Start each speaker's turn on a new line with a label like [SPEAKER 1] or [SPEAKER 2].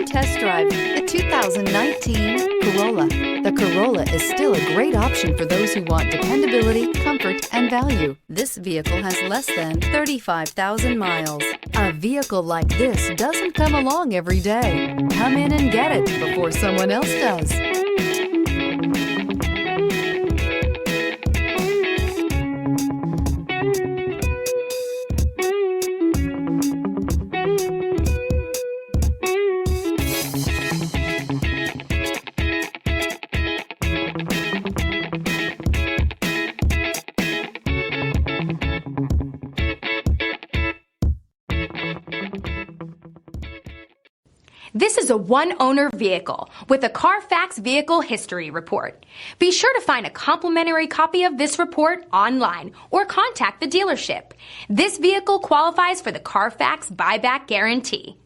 [SPEAKER 1] or test drive the 2019 Corolla. The Corolla is still a great option for those who want dependability, comfort, and value. This vehicle has less than 35,000 miles. A vehicle like this doesn't come along every day. Come in and get it before someone else does.
[SPEAKER 2] This is a one-owner vehicle with a Carfax Vehicle History Report. Be sure to find a complimentary copy of this report online or contact the dealership. This vehicle qualifies for the Carfax Buyback Guarantee.